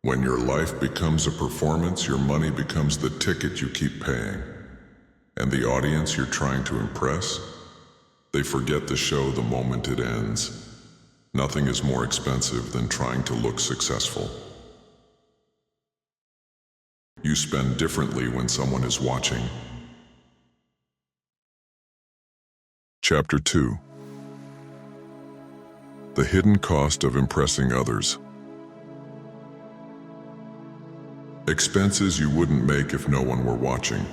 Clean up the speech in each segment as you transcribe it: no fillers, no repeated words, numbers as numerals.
When your life becomes a performance, your money becomes the ticket you keep paying. And the audience you're trying to impress, they forget the show the moment it ends. Nothing is more expensive than trying to look successful. You spend differently when someone is watching. Chapter 2. The hidden cost of impressing others. Expenses you wouldn't make if no one were watching.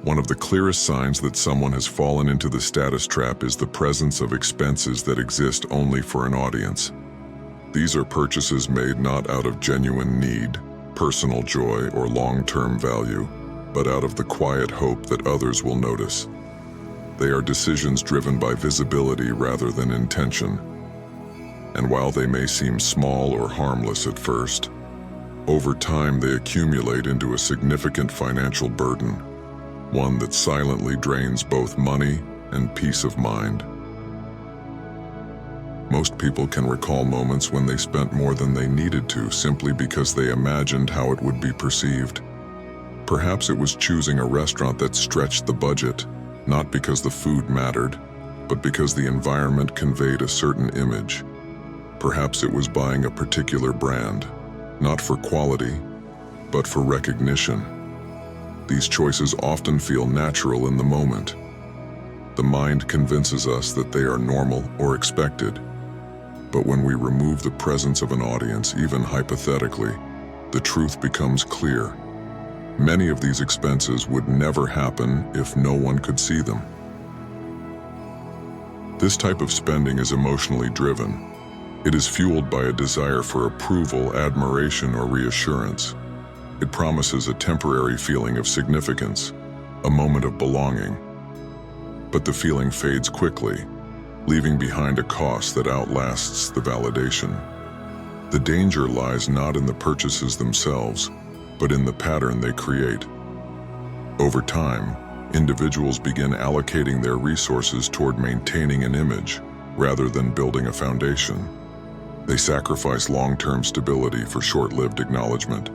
One of the clearest signs that someone has fallen into the status trap is the presence of expenses that exist only for an audience. These are purchases made not out of genuine need, personal joy, or long-term value, but out of the quiet hope that others will notice. They are decisions driven by visibility rather than intention. And while they may seem small or harmless at first, over time they accumulate into a significant financial burden, one that silently drains both money and peace of mind. Most people can recall moments when they spent more than they needed to simply because they imagined how it would be perceived. Perhaps it was choosing a restaurant that stretched the budget, not because the food mattered, but because the environment conveyed a certain image. Perhaps it was buying a particular brand, not for quality, but for recognition. These choices often feel natural in the moment. The mind convinces us that they are normal or expected. But when we remove the presence of an audience, even hypothetically, the truth becomes clear. Many of these expenses would never happen if no one could see them. This type of spending is emotionally driven. It is fueled by a desire for approval, admiration, or reassurance. It promises a temporary feeling of significance, a moment of belonging. But the feeling fades quickly, leaving behind a cost that outlasts the validation. The danger lies not in the purchases themselves, but in the pattern they create. Over time, individuals begin allocating their resources toward maintaining an image, rather than building a foundation. They sacrifice long-term stability for short-lived acknowledgement.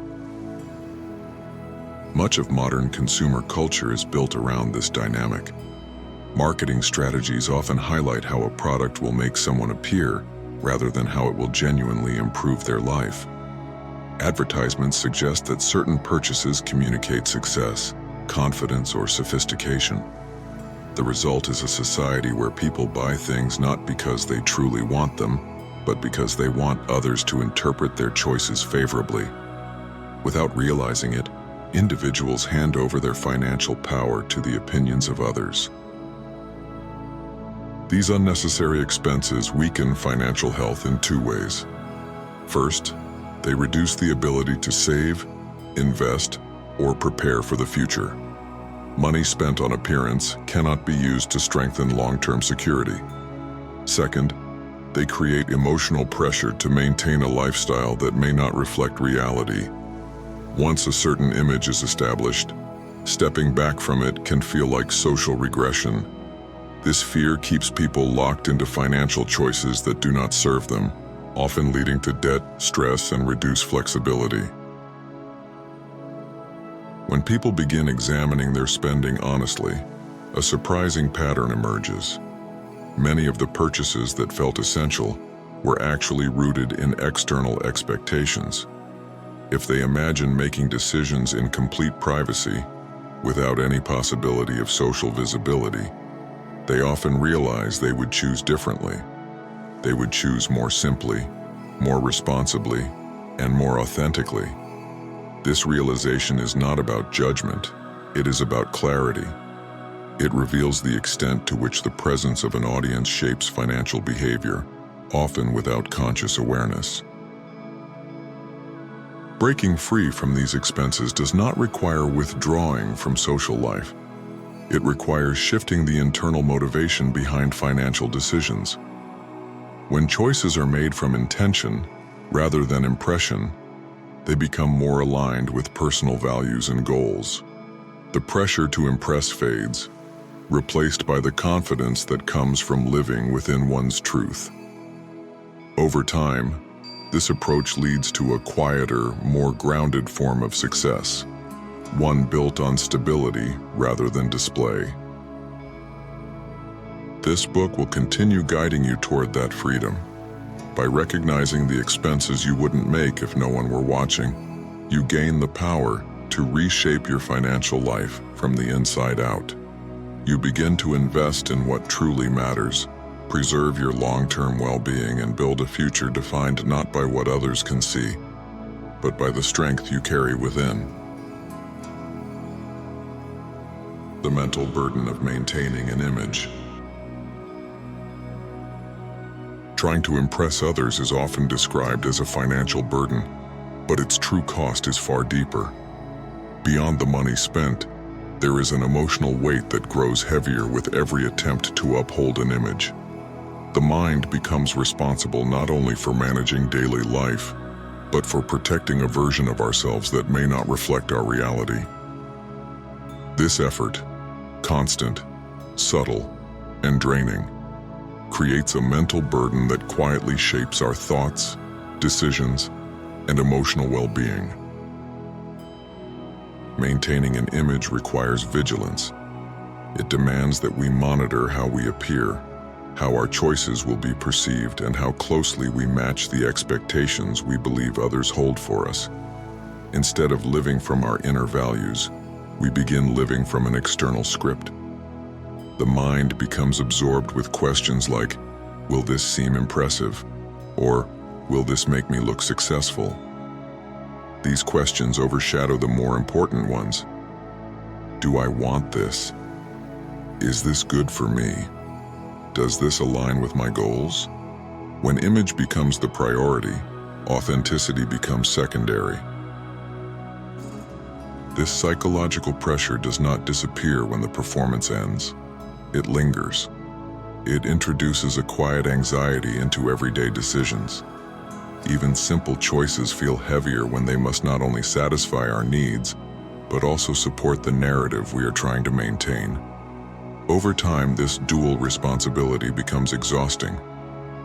Much of modern consumer culture is built around this dynamic. Marketing strategies often highlight how a product will make someone appear, rather than how it will genuinely improve their life. Advertisements suggest that certain purchases communicate success, confidence, or sophistication. The result is a society where people buy things not because they truly want them, but because they want others to interpret their choices favorably. Without realizing it, individuals hand over their financial power to the opinions of others. These unnecessary expenses weaken financial health in two ways. First, they reduce the ability to save, invest, or prepare for the future. Money spent on appearance cannot be used to strengthen long-term security. Second, they create emotional pressure to maintain a lifestyle that may not reflect reality. Once a certain image is established, stepping back from it can feel like social regression. This fear keeps people locked into financial choices that do not serve them, often leading to debt, stress, and reduced flexibility. When people begin examining their spending honestly, a surprising pattern emerges. Many of the purchases that felt essential were actually rooted in external expectations. If they imagine making decisions in complete privacy, without any possibility of social visibility, they often realize they would choose differently. They would choose more simply, more responsibly, and more authentically. This realization is not about judgment, it is about clarity. It reveals the extent to which the presence of an audience shapes financial behavior, often without conscious awareness. Breaking free from these expenses does not require withdrawing from social life. It requires shifting the internal motivation behind financial decisions. When choices are made from intention, rather than impression, they become more aligned with personal values and goals. The pressure to impress fades, replaced by the confidence that comes from living within one's truth. Over time, This approach leads to a quieter, more grounded form of success, one built on stability rather than display. This book will continue guiding you toward that freedom. By recognizing the expenses you wouldn't make if no one were watching, you gain the power to reshape your financial life from the inside out. You begin to invest in what truly matters, preserve your long-term well-being, and build a future defined not by what others can see, but by the strength you carry within. The mental burden of maintaining an image. Trying to impress others is often described as a financial burden, but its true cost is far deeper. Beyond the money spent, there is an emotional weight that grows heavier with every attempt to uphold an image. The mind becomes responsible not only for managing daily life, but for protecting a version of ourselves that may not reflect our reality. This effort, constant, subtle, and draining, creates a mental burden that quietly shapes our thoughts, decisions, and emotional well-being. Maintaining an image requires vigilance. It demands that we monitor how we appear, how our choices will be perceived, and how closely we match the expectations we believe others hold for us. Instead of living from our inner values, we begin living from an external script. The mind becomes absorbed with questions like, will this seem impressive? Or, will this make me look successful? These questions overshadow the more important ones. Do I want this? Is this good for me? Does this align with my goals? When image becomes the priority, authenticity becomes secondary. This psychological pressure does not disappear when the performance ends. It lingers. It introduces a quiet anxiety into everyday decisions. Even simple choices feel heavier when they must not only satisfy our needs, but also support the narrative we are trying to maintain. Over time, this dual responsibility becomes exhausting.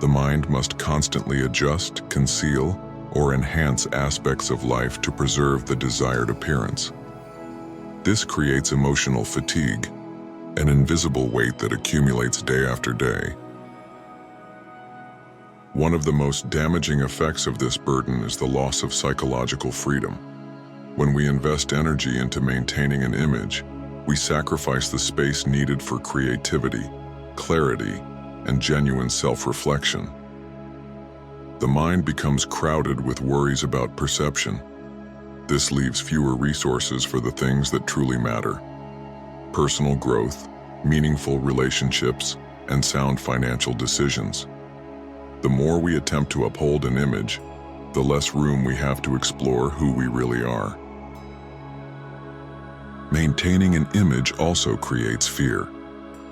The mind must constantly adjust, conceal, or enhance aspects of life to preserve the desired appearance. This creates emotional fatigue, an invisible weight that accumulates day after day. One of the most damaging effects of this burden is the loss of psychological freedom. When we invest energy into maintaining an image, we sacrifice the space needed for creativity, clarity, and genuine self-reflection. The mind becomes crowded with worries about perception. This leaves fewer resources for the things that truly matter: personal growth, meaningful relationships, and sound financial decisions. The more we attempt to uphold an image, the less room we have to explore who we really are. Maintaining an image also creates fear.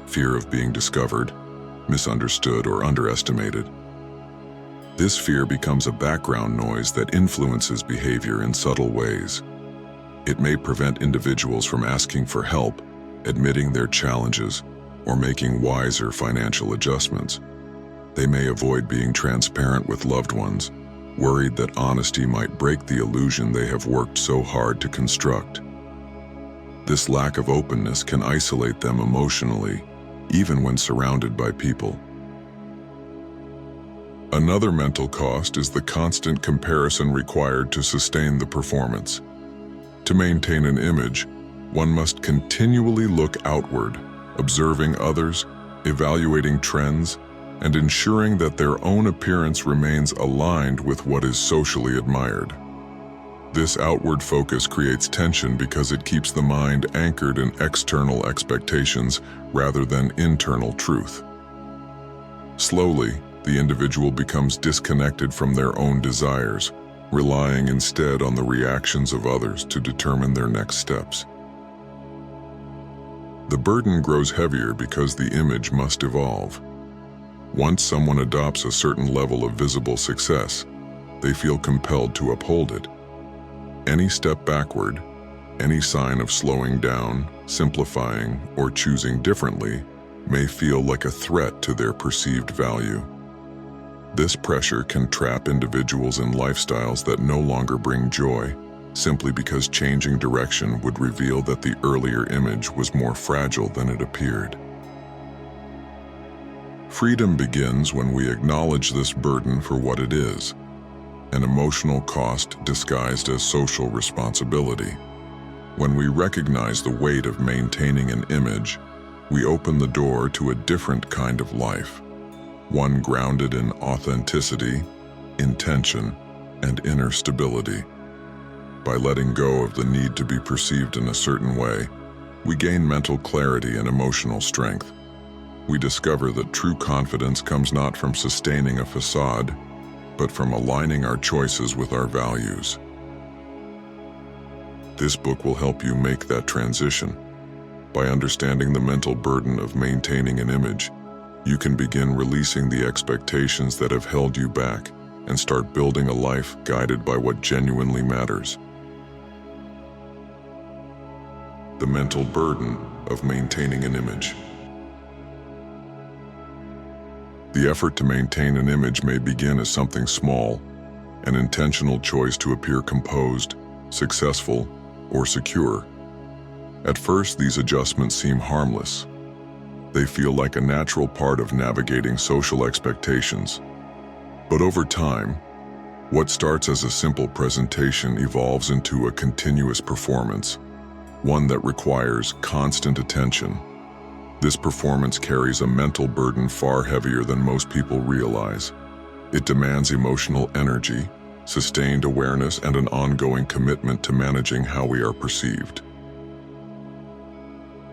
Fear of being discovered, misunderstood, or underestimated. This fear becomes a background noise that influences behavior in subtle ways. It may prevent individuals from asking for help, admitting their challenges, or making wiser financial adjustments. They may avoid being transparent with loved ones, worried that honesty might break the illusion they have worked so hard to construct. This lack of openness can isolate them emotionally, even when surrounded by people. Another mental cost is the constant comparison required to sustain the performance. To maintain an image, one must continually look outward, observing others, evaluating trends, and ensuring that their own appearance remains aligned with what is socially admired. This outward focus creates tension because it keeps the mind anchored in external expectations rather than internal truth. Slowly, the individual becomes disconnected from their own desires, relying instead on the reactions of others to determine their next steps. The burden grows heavier because the image must evolve. Once someone adopts a certain level of visible success, they feel compelled to uphold it. Any step backward, any sign of slowing down, simplifying, or choosing differently may feel like a threat to their perceived value. This pressure can trap individuals in lifestyles that no longer bring joy, simply because changing direction would reveal that the earlier image was more fragile than it appeared. Freedom begins when we acknowledge this burden for what it is, an emotional cost disguised as social responsibility. When we recognize the weight of maintaining an image, we open the door to a different kind of life, one grounded in authenticity, intention, and inner stability. By letting go of the need to be perceived in a certain way, we gain mental clarity and emotional strength. We discover that true confidence comes not from sustaining a facade, but from aligning our choices with our values. This book will help you make that transition. By understanding the mental burden of maintaining an image, you can begin releasing the expectations that have held you back and start building a life guided by what genuinely matters. The mental burden of maintaining an image. The effort to maintain an image may begin as something small, an intentional choice to appear composed, successful, or secure. At first, these adjustments seem harmless. They feel like a natural part of navigating social expectations. But over time, what starts as a simple presentation evolves into a continuous performance, one that requires constant attention. This performance carries a mental burden far heavier than most people realize. It demands emotional energy, sustained awareness, and an ongoing commitment to managing how we are perceived.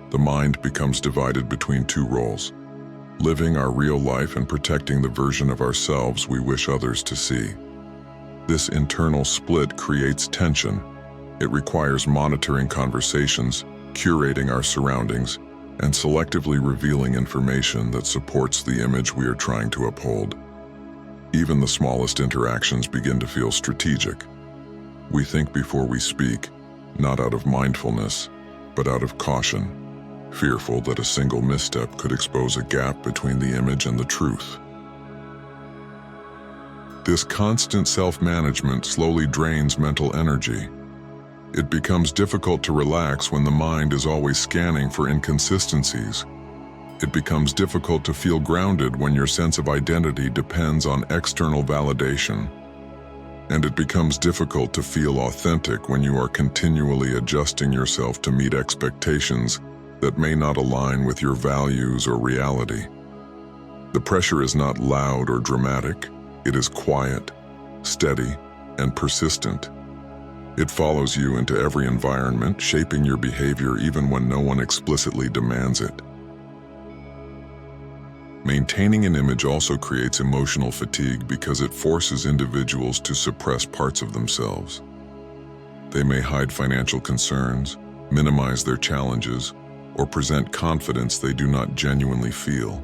The mind becomes divided between two roles: living our real life and protecting the version of ourselves we wish others to see. This internal split creates tension. It requires monitoring conversations, curating our surroundings, and selectively revealing information that supports the image we are trying to uphold. Even the smallest interactions begin to feel strategic. We think before we speak, not out of mindfulness, but out of caution, fearful that a single misstep could expose a gap between the image and the truth. This constant self-management slowly drains mental energy. It becomes difficult to relax when the mind is always scanning for inconsistencies. It becomes difficult to feel grounded when your sense of identity depends on external validation. And it becomes difficult to feel authentic when you are continually adjusting yourself to meet expectations that may not align with your values or reality. The pressure is not loud or dramatic. It is quiet, steady, and persistent. It follows you into every environment, shaping your behavior even when no one explicitly demands it. Maintaining an image also creates emotional fatigue because it forces individuals to suppress parts of themselves. They may hide financial concerns, minimize their challenges, or present confidence they do not genuinely feel.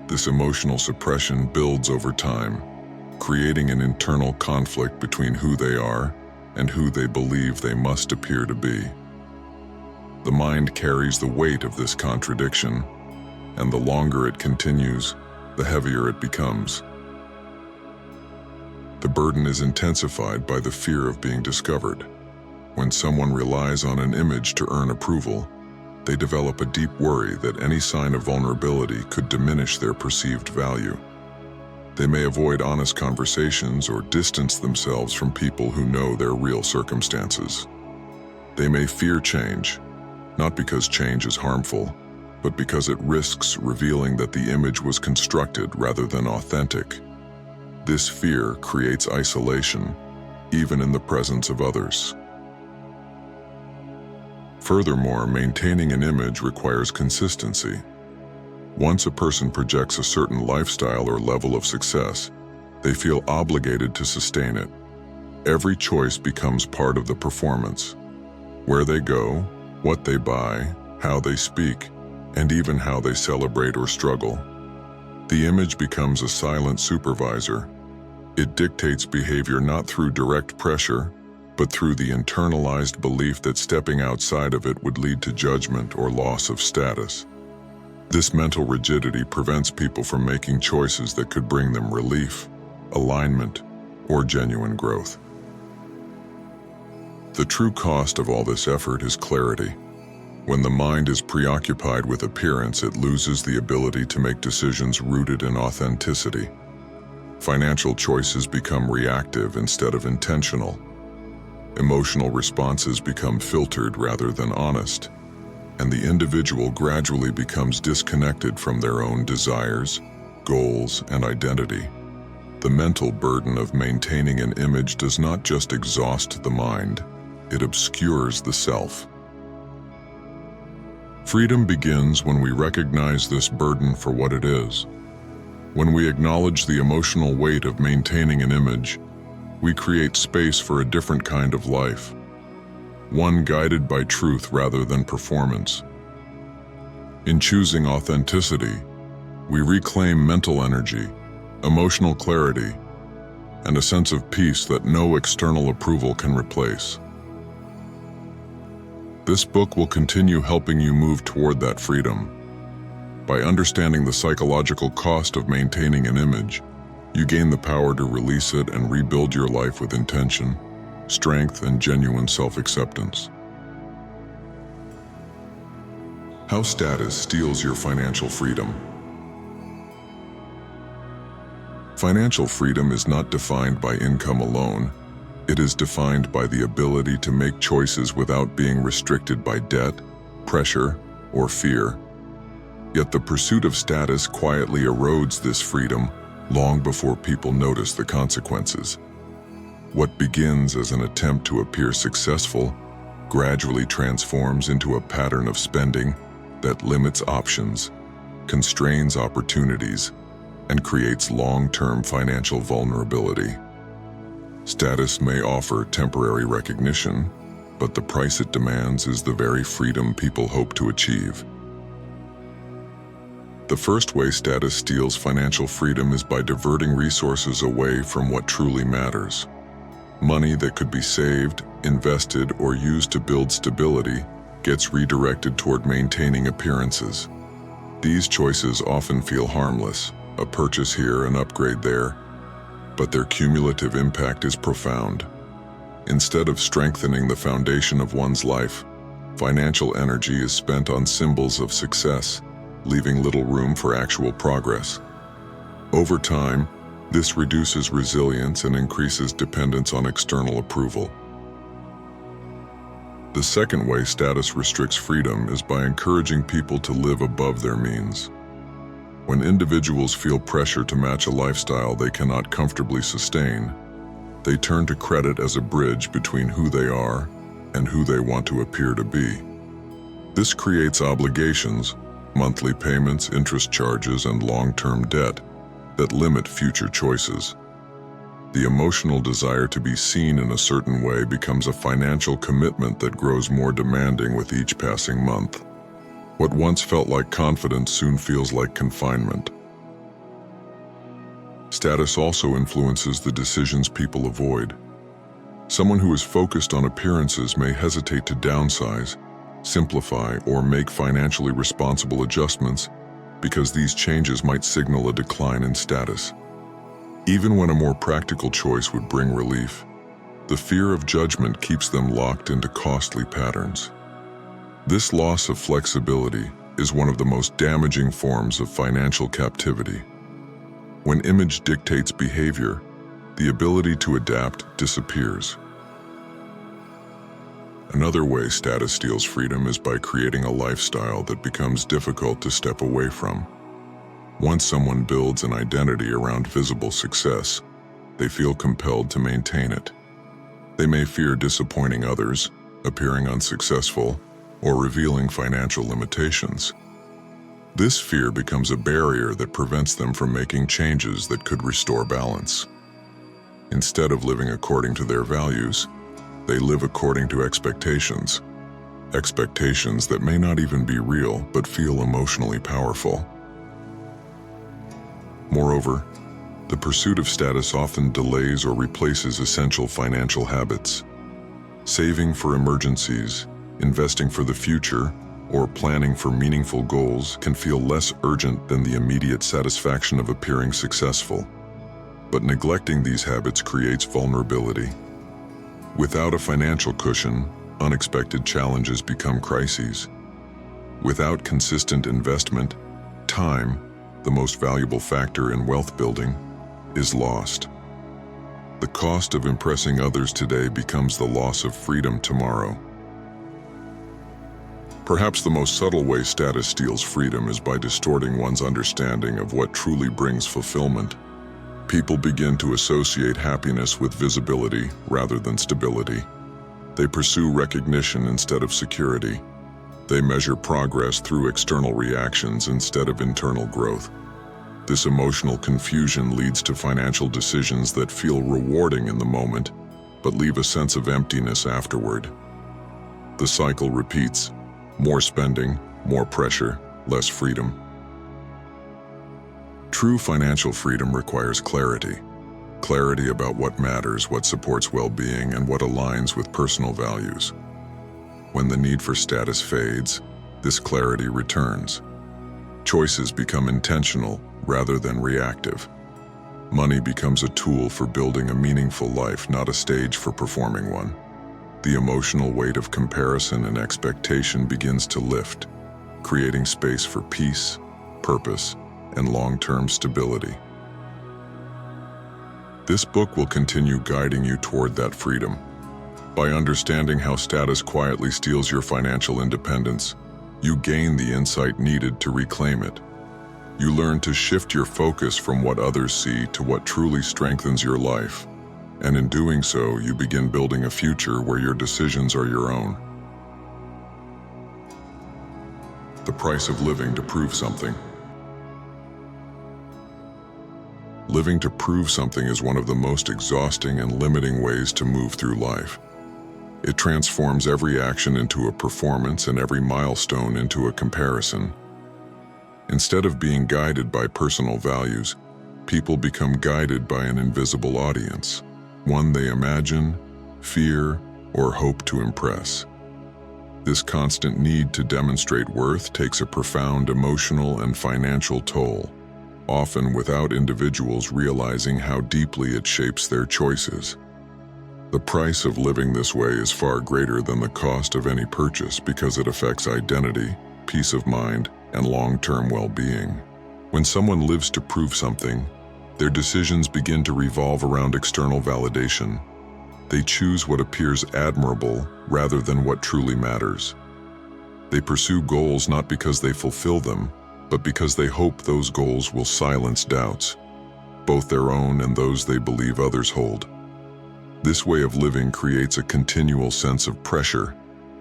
This emotional suppression builds over time, creating an internal conflict between who they are and who they believe they must appear to be. The mind carries the weight of this contradiction, and the longer it continues, the heavier it becomes. The burden is intensified by the fear of being discovered. When someone relies on an image to earn approval, they develop a deep worry that any sign of vulnerability could diminish their perceived value. They may avoid honest conversations or distance themselves from people who know their real circumstances. They may fear change, not because change is harmful, but because it risks revealing that the image was constructed rather than authentic. This fear creates isolation, even in the presence of others. Furthermore, maintaining an image requires consistency. Once a person projects a certain lifestyle or level of success, they feel obligated to sustain it. Every choice becomes part of the performance. Where they go, what they buy, how they speak, and even how they celebrate or struggle. The image becomes a silent supervisor. It dictates behavior not through direct pressure, but through the internalized belief that stepping outside of it would lead to judgment or loss of status. This mental rigidity prevents people from making choices that could bring them relief, alignment, or genuine growth. The true cost of all this effort is clarity. When the mind is preoccupied with appearance, it loses the ability to make decisions rooted in authenticity. Financial choices become reactive instead of intentional. Emotional responses become filtered rather than honest, and the individual gradually becomes disconnected from their own desires, goals, and identity. The mental burden of maintaining an image does not just exhaust the mind, it obscures the self. Freedom begins when we recognize this burden for what it is. When we acknowledge the emotional weight of maintaining an image, we create space for a different kind of life, one guided by truth rather than performance. In choosing authenticity, we reclaim mental energy, emotional clarity, and a sense of peace that no external approval can replace. This book will continue helping you move toward that freedom. By understanding the psychological cost of maintaining an image, you gain the power to release it and rebuild your life with intention, strength, and genuine self-acceptance. How status steals your financial freedom. Financial freedom is not defined by income alone. It is defined by the ability to make choices without being restricted by debt, pressure, or fear. Yet the pursuit of status quietly erodes this freedom long before people notice the consequences. What begins as an attempt to appear successful gradually transforms into a pattern of spending that limits options, constrains opportunities, and creates long-term financial vulnerability. Status may offer temporary recognition, but the price it demands is the very freedom people hope to achieve. The first way status steals financial freedom is by diverting resources away from what truly matters. Money that could be saved, invested, or used to build stability gets redirected toward maintaining appearances. These choices often feel harmless, a purchase here, an upgrade there, but their cumulative impact is profound. Instead of strengthening the foundation of one's life, financial energy is spent on symbols of success, leaving little room for actual progress. Over time, this reduces resilience and increases dependence on external approval. The second way status restricts freedom is by encouraging people to live above their means. When individuals feel pressure to match a lifestyle they cannot comfortably sustain, they turn to credit as a bridge between who they are and who they want to appear to be. This creates obligations, monthly payments, interest charges, and long-term debt that limit future choices. The emotional desire to be seen in a certain way becomes a financial commitment that grows more demanding with each passing month. What once felt like confidence soon feels like confinement. Status also influences the decisions people avoid. Someone who is focused on appearances may hesitate to downsize, simplify, or make financially responsible adjustments because these changes might signal a decline in status. Even when a more practical choice would bring relief, the fear of judgment keeps them locked into costly patterns. This loss of flexibility is one of the most damaging forms of financial captivity. When image dictates behavior, the ability to adapt disappears. Another way status steals freedom is by creating a lifestyle that becomes difficult to step away from. Once someone builds an identity around visible success, they feel compelled to maintain it. They may fear disappointing others, appearing unsuccessful, or revealing financial limitations. This fear becomes a barrier that prevents them from making changes that could restore balance. Instead of living according to their values, they live according to expectations. Expectations that may not even be real but feel emotionally powerful. Moreover, the pursuit of status often delays or replaces essential financial habits. Saving for emergencies, investing for the future, or planning for meaningful goals can feel less urgent than the immediate satisfaction of appearing successful. But neglecting these habits creates vulnerability. Without a financial cushion, unexpected challenges become crises. Without consistent investment, time, the most valuable factor in wealth building, is lost. The cost of impressing others today becomes the loss of freedom tomorrow. Perhaps the most subtle way status steals freedom is by distorting one's understanding of what truly brings fulfillment. People begin to associate happiness with visibility rather than stability. They pursue recognition instead of security. They measure progress through external reactions instead of internal growth. This emotional confusion leads to financial decisions that feel rewarding in the moment, but leave a sense of emptiness afterward. The cycle repeats: more spending, more pressure, less freedom. True financial freedom requires clarity. Clarity about what matters, what supports well-being, and what aligns with personal values. When the need for status fades, this clarity returns. Choices become intentional rather than reactive. Money becomes a tool for building a meaningful life, not a stage for performing one. The emotional weight of comparison and expectation begins to lift, creating space for peace, purpose, and long-term stability. This book will continue guiding you toward that freedom. By understanding how status quietly steals your financial independence, you gain the insight needed to reclaim it. You learn to shift your focus from what others see to what truly strengthens your life. And in doing so, you begin building a future where your decisions are your own. The price of living to prove something. Living to prove something is one of the most exhausting and limiting ways to move through life. It transforms every action into a performance and every milestone into a comparison. Instead of being guided by personal values, people become guided by an invisible audience, one they imagine, fear, or hope to impress. This constant need to demonstrate worth takes a profound emotional and financial toll, often without individuals realizing how deeply it shapes their choices. The price of living this way is far greater than the cost of any purchase because it affects identity, peace of mind, and long-term well-being. When someone lives to prove something, their decisions begin to revolve around external validation. They choose what appears admirable rather than what truly matters. They pursue goals not because they fulfill them, but because they hope those goals will silence doubts, both their own and those they believe others hold. This way of living creates a continual sense of pressure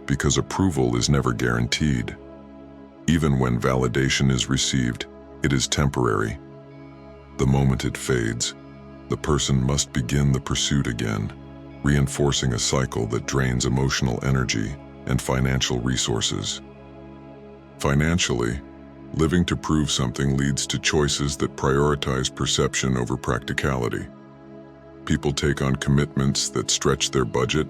because approval is never guaranteed. Even when validation is received, it is temporary. The moment it fades, the person must begin the pursuit again, reinforcing a cycle that drains emotional energy and financial resources. Financially, living to prove something leads to choices that prioritize perception over practicality. People take on commitments that stretch their budget,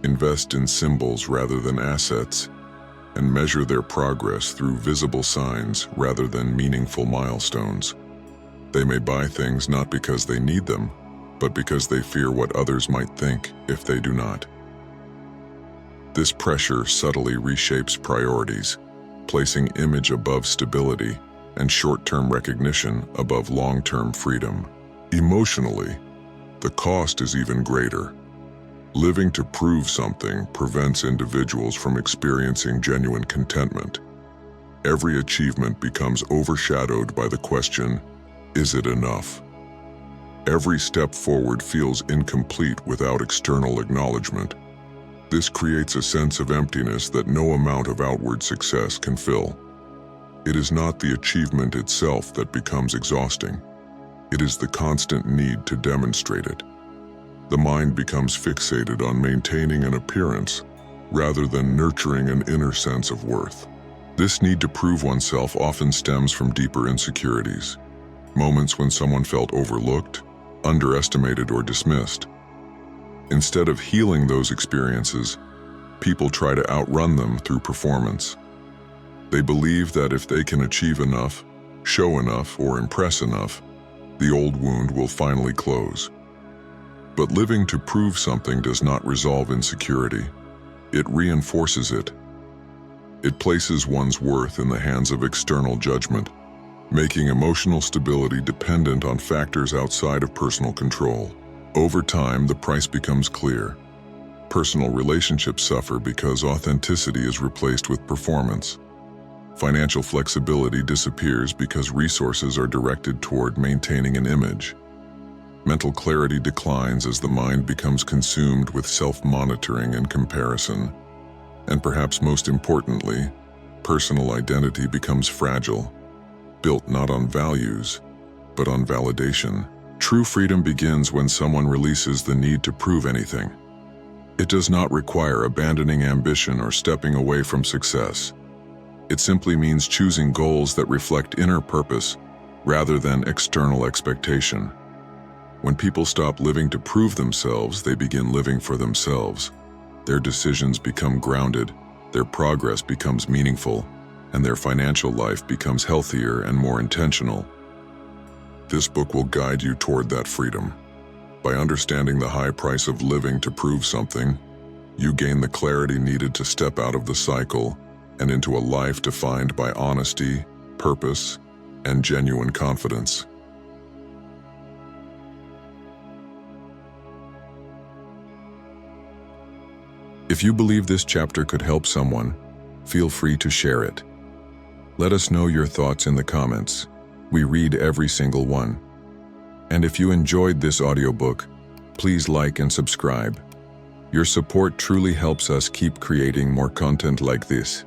invest in symbols rather than assets, and measure their progress through visible signs rather than meaningful milestones. They may buy things not because they need them, but because they fear what others might think if they do not. This pressure subtly reshapes priorities, placing image above stability and short-term recognition above long-term freedom. Emotionally, the cost is even greater. Living to prove something prevents individuals from experiencing genuine contentment. Every achievement becomes overshadowed by the question, is it enough? Every step forward feels incomplete without external acknowledgement. This creates a sense of emptiness that no amount of outward success can fill. It is not the achievement itself that becomes exhausting. It is the constant need to demonstrate it. The mind becomes fixated on maintaining an appearance rather than nurturing an inner sense of worth. This need to prove oneself often stems from deeper insecurities, moments when someone felt overlooked, underestimated, or dismissed. Instead of healing those experiences, people try to outrun them through performance. They believe that if they can achieve enough, show enough, or impress enough, the old wound will finally close. But living to prove something does not resolve insecurity. It reinforces it. It places one's worth in the hands of external judgment, making emotional stability dependent on factors outside of personal control. Over time, the price becomes clear. Personal relationships suffer because authenticity is replaced with performance. Financial flexibility disappears because resources are directed toward maintaining an image. Mental clarity declines as the mind becomes consumed with self-monitoring and comparison. And perhaps most importantly, personal identity becomes fragile, built not on values, but on validation. True freedom begins when someone releases the need to prove anything. It does not require abandoning ambition or stepping away from success. It simply means choosing goals that reflect inner purpose rather than external expectation. When people stop living to prove themselves, they begin living for themselves. Their decisions become grounded, their progress becomes meaningful, and their financial life becomes healthier and more intentional. This book will guide you toward that freedom. By understanding the high price of living to prove something, you gain the clarity needed to step out of the cycle and into a life defined by honesty, purpose, and genuine confidence. If you believe this chapter could help someone, feel free to share it. Let us know your thoughts in the comments. We read every single one. And if you enjoyed this audiobook, please like and subscribe. Your support truly helps us keep creating more content like this.